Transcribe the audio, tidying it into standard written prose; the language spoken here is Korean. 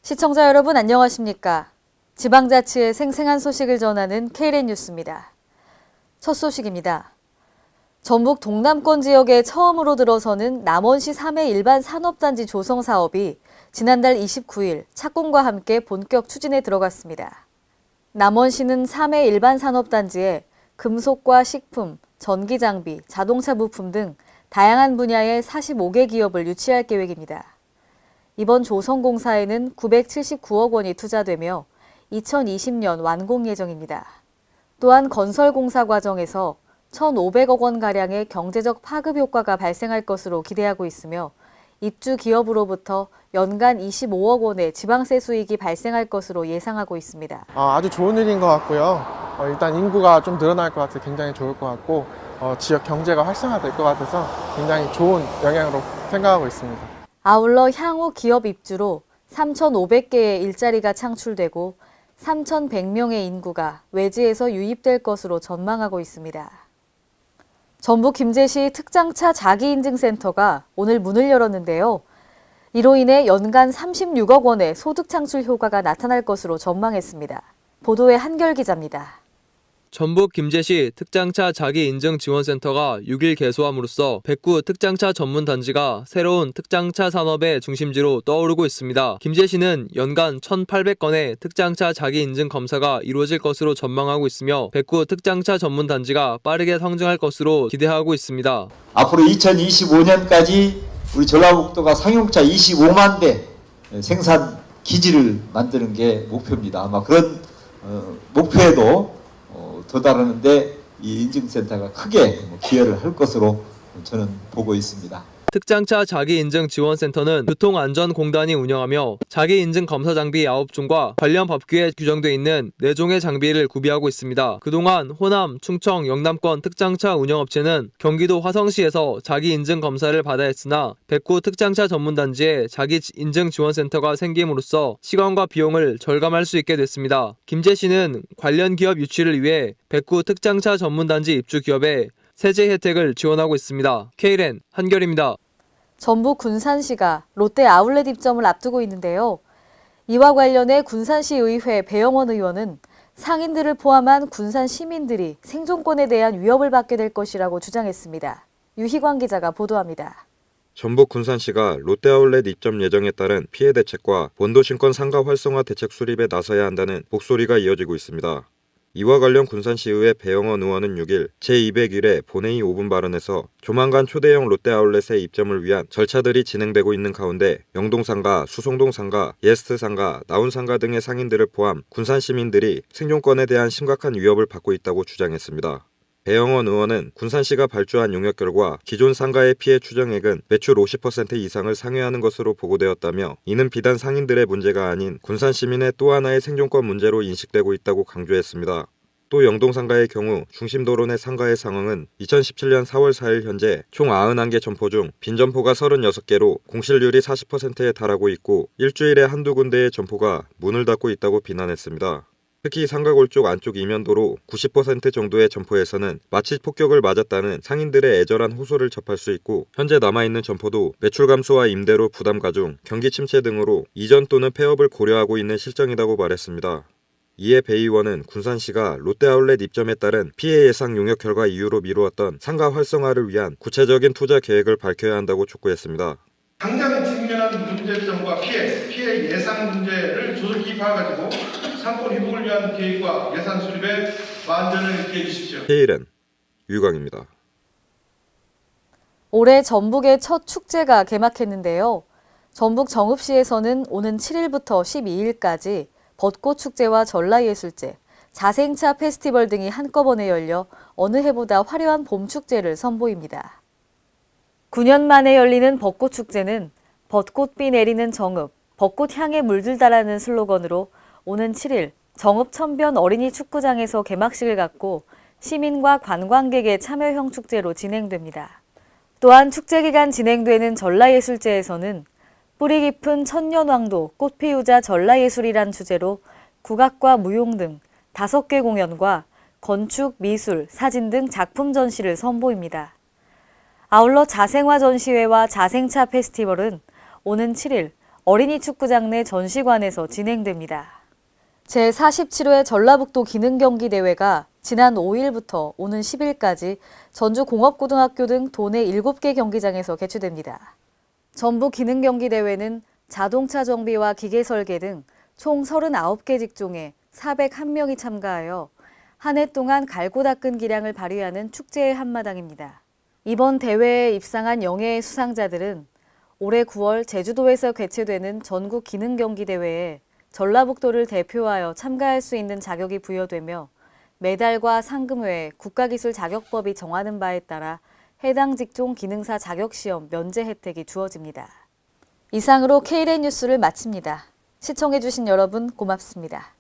시청자 여러분 안녕하십니까? 지방자치의 생생한 소식을 전하는 K랜 뉴스입니다. 첫 소식입니다. 전북 동남권 지역에 처음으로 들어서는 남원시 3회 일반 산업단지 조성 사업이 지난달 29일 착공과 함께 본격 추진에 들어갔습니다. 남원시는 3회 일반 산업단지에 금속과 식품, 전기장비, 자동차 부품 등 다양한 분야의 45개 기업을 유치할 계획입니다. 이번 조성공사에는 979억 원이 투자되며 2020년 완공 예정입니다. 또한 건설공사 과정에서 1,500억 원가량의 경제적 파급 효과가 발생할 것으로 기대하고 있으며 입주 기업으로부터 연간 25억 원의 지방세 수익이 발생할 것으로 예상하고 있습니다. 아주 좋은 일인 것 같고요. 일단 인구가 좀 늘어날 것 같아서 굉장히 좋을 것 같고 지역 경제가 활성화될 것 같아서 굉장히 좋은 영향으로 생각하고 있습니다. 아울러 향후 기업 입주로 3,500개의 일자리가 창출되고 3,100명의 인구가 외지에서 유입될 것으로 전망하고 있습니다. 전북 김제시 특장차 자기인증센터가 오늘 문을 열었는데요. 이로 인해 연간 36억 원의 소득 창출 효과가 나타날 것으로 전망했습니다. 보도에 한결 기자입니다. 전북 김제시 특장차 자기인증지원센터가 6일 개소함으로써 백구 특장차 전문단지가 새로운 특장차 산업의 중심지로 떠오르고 있습니다. 김제시는 연간 1,800건의 특장차 자기인증 검사가 이루어질 것으로 전망하고 있으며 백구 특장차 전문단지가 빠르게 성장할 것으로 기대하고 있습니다. 앞으로 2025년까지 우리 전라북도가 상용차 25만 대 생산 기지를 만드는 게 목표입니다. 아마 그런 목표에도 도달하는데 이 인증센터가 크게 기여를 할 것으로 저는 보고 있습니다. 특장차 자기인증지원센터는 교통안전공단이 운영하며 자기인증 검사 장비 9종과 관련 법규에 규정돼 있는 4종의 장비를 구비하고 있습니다. 그동안 호남, 충청, 영남권 특장차 운영업체는 경기도 화성시에서 자기인증 검사를 받아야 했으나 백구 특장차 전문단지에 자기인증지원센터가 생김으로써 시간과 비용을 절감할 수 있게 됐습니다. 김제시는 관련 기업 유치를 위해 백구 특장차 전문단지 입주 기업에 세제 혜택을 지원하고 있습니다. K랜 한결입니다. 전북 군산시가 롯데 아울렛 입점을 앞두고 있는데요. 이와 관련해 군산시의회 배영원 의원은 상인들을 포함한 군산 시민들이 생존권에 대한 위협을 받게 될 것이라고 주장했습니다. 유희광 기자가 보도합니다. 전북 군산시가 롯데아울렛 입점 예정에 따른 피해 대책과 본도심권 상가 활성화 대책 수립에 나서야 한다는 목소리가 이어지고 있습니다. 이와 관련 군산시의회 배영원 의원은 6일 제201회 본회의 5분 발언에서 조만간 초대형 롯데아울렛의 입점을 위한 절차들이 진행되고 있는 가운데 영동상가, 수송동상가, 예스트상가, 나운상가 등의 상인들을 포함 군산 시민들이 생존권에 대한 심각한 위협을 받고 있다고 주장했습니다. 배영원 의원은 군산시가 발주한 용역 결과 기존 상가의 피해 추정액은 매출 50% 이상을 상회하는 것으로 보고되었다며 이는 비단 상인들의 문제가 아닌 군산 시민의 또 하나의 생존권 문제로 인식되고 있다고 강조했습니다. 또 영동상가의 경우 중심도로 내 상가의 상황은 2017년 4월 4일 현재 총 91개 점포 중 빈점포가 36개로 공실률이 40%에 달하고 있고 일주일에 한두 군데의 점포가 문을 닫고 있다고 비난했습니다. 특히 상가골 쪽 안쪽 이면도로 90% 정도의 점포에서는 마치 폭격을 맞았다는 상인들의 애절한 호소를 접할 수 있고 현재 남아있는 점포도 매출 감소와 임대료 부담 가중, 경기 침체 등으로 이전 또는 폐업을 고려하고 있는 실정이라고 말했습니다. 이에 배 의원은 군산시가 롯데아울렛 입점에 따른 피해 예상 용역 결과 이유로 미루었던 상가 활성화를 위한 구체적인 투자 계획을 밝혀야 한다고 촉구했습니다. 당장 직면한 문제점과 피해 예상 문제를 조속히 파악하고 상권 회복을 위한 계획과 예산 수립에 만전을 기해 주십시오. K랜 유광입니다. 올해 전북의 첫 축제가 개막했는데요. 전북 정읍시에서는 오는 7일부터 12일까지 벚꽃축제와 전라예술제, 자생차 페스티벌 등이 한꺼번에 열려 어느 해보다 화려한 봄축제를 선보입니다. 9년 만에 열리는 벚꽃축제는 벚꽃비 내리는 정읍, 벚꽃 향에 물들다라는 슬로건으로 오는 7일 정읍 천변 어린이 축구장에서 개막식을 갖고 시민과 관광객의 참여형 축제로 진행됩니다. 또한 축제 기간 진행되는 전라예술제에서는 뿌리 깊은 천년왕도 꽃피우자 전라예술이란 주제로 국악과 무용 등 5개 공연과 건축, 미술, 사진 등 작품 전시를 선보입니다. 아울러 자생화 전시회와 자생차 페스티벌은 오는 7일 어린이 축구장 내 전시관에서 진행됩니다. 제47회 전라북도 기능경기대회가 지난 5일부터 오는 10일까지 전주공업고등학교 등 도내 7개 경기장에서 개최됩니다. 전북 기능경기대회는 자동차 정비와 기계 설계 등 총 39개 직종에 401명이 참가하여 한 해 동안 갈고 닦은 기량을 발휘하는 축제의 한마당입니다. 이번 대회에 입상한 영예의 수상자들은 올해 9월 제주도에서 개최되는 전국 기능경기대회에 전라북도를 대표하여 참가할 수 있는 자격이 부여되며 메달과 상금 외에 국가기술자격법이 정하는 바에 따라 해당 직종 기능사 자격시험 면제 혜택이 주어집니다. 이상으로 K랜 뉴스를 마칩니다. 시청해주신 여러분 고맙습니다.